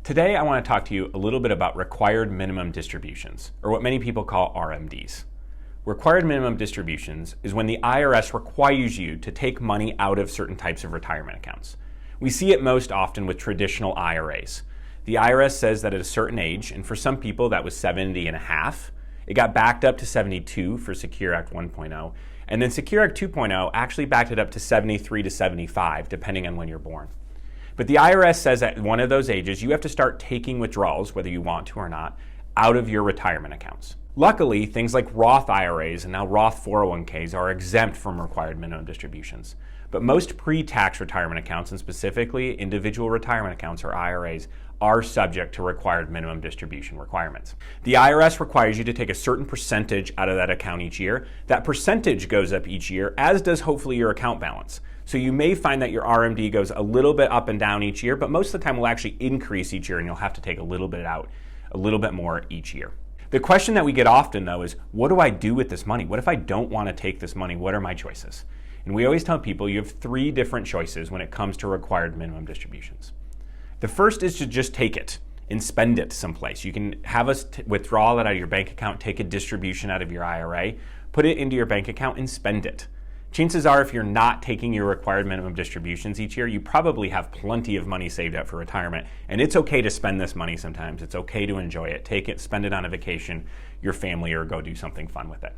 Today I want to talk to you a little bit about required minimum distributions, or what many people call RMDs. Required minimum distributions is when the IRS requires you to take money out of certain types of retirement accounts. We see it most often with traditional IRAs. The IRS says that at a certain age, and for some people that was 70 and a half, it got backed up to 72 for Secure Act 1.0, and then Secure Act 2.0 actually backed it up to 73 to 75, depending on when you're born. But the IRS says at one of those ages, you have to start taking withdrawals, whether you want to or not, out of your retirement accounts. Luckily, things like Roth IRAs and now Roth 401ks are exempt from required minimum distributions. But most pre-tax retirement accounts, and specifically individual retirement accounts or IRAs, are subject to required minimum distribution requirements. The IRS requires you to take a certain percentage out of that account each year. That percentage goes up each year, as does hopefully your account balance. So you may find that your RMD goes a little bit up and down each year, but most of the time will actually increase each year and you'll have to take a little bit out, a little bit more each year. The question that we get often though is, what do I do with this money? What if I don't want to take this money? What are my choices? And we always tell people you have three different choices when it comes to required minimum distributions. The first is to just take it and spend it someplace. You can have us withdraw it out of your bank account, take a distribution out of your IRA, put it into your bank account and spend it. Chances are if you're not taking your required minimum distributions each year, you probably have plenty of money saved up for retirement. And it's okay to spend this money sometimes. It's okay to enjoy it. Take it, spend it on a vacation, your family, or go do something fun with it.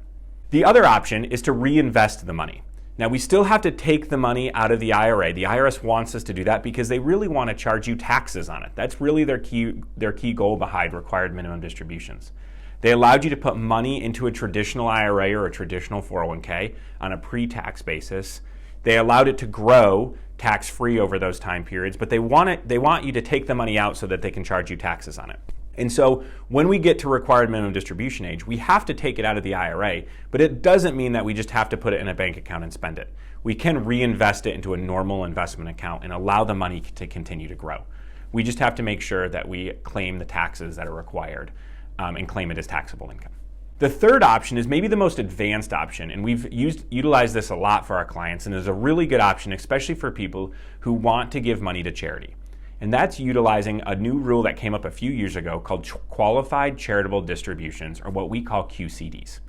The other option is to reinvest the money. Now, we still have to take the money out of the IRA. The IRS wants us to do that because they really want to charge you taxes on it. That's really their key goal behind required minimum distributions. They allowed you to put money into a traditional IRA or a traditional 401k on a pre-tax basis. They allowed it to grow tax-free over those time periods, but they want you to take the money out so that they can charge you taxes on it. And so when we get to required minimum distribution age, we have to take it out of the IRA, but it doesn't mean that we just have to put it in a bank account and spend it. We can reinvest it into a normal investment account and allow the money to continue to grow. We just have to make sure that we claim the taxes that are required and claim it as taxable income. The third option is maybe the most advanced option, and we've utilized this a lot for our clients, and is a really good option, especially for people who want to give money to charity. And that's utilizing a new rule that came up a few years ago called qualified charitable distributions, or what we call QCDs.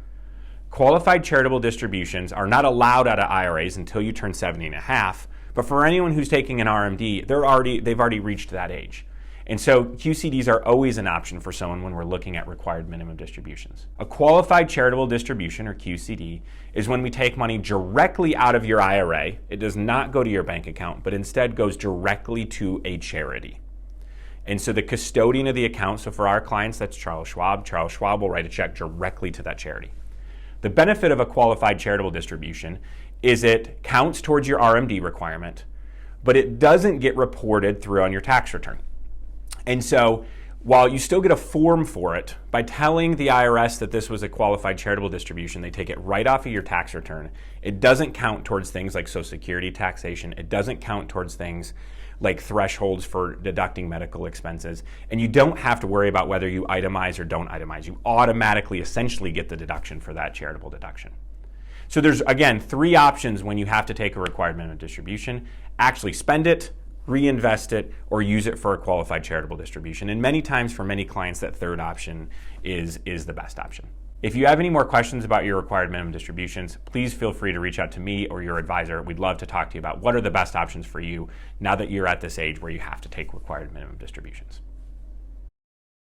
Qualified charitable distributions are not allowed out of IRAs until you turn 70 and a half, but for anyone who's taking an RMD, they've already reached that age. And so QCDs are always an option for someone when we're looking at required minimum distributions. A qualified charitable distribution, or QCD, is when we take money directly out of your IRA. It does not go to your bank account, but instead goes directly to a charity. And so the custodian of the account, so for our clients, that's Charles Schwab. Charles Schwab will write a check directly to that charity. The benefit of a qualified charitable distribution is it counts towards your RMD requirement, but it doesn't get reported through on your tax return. And so while you still get a form for it, by telling the IRS that this was a qualified charitable distribution, they take it right off of your tax return. It doesn't count towards things like Social Security taxation. It doesn't count towards things like thresholds for deducting medical expenses. And you don't have to worry about whether you itemize or don't itemize. You automatically essentially get the deduction for that charitable deduction. So there's, again, three options when you have to take a required minimum distribution. Actually spend it, reinvest it, or use it for a qualified charitable distribution. And many times for many clients, that third option is the best option. If you have any more questions about your required minimum distributions, please feel free to reach out to me or your advisor. We'd love to talk to you about what are the best options for you now that you're at this age where you have to take required minimum distributions.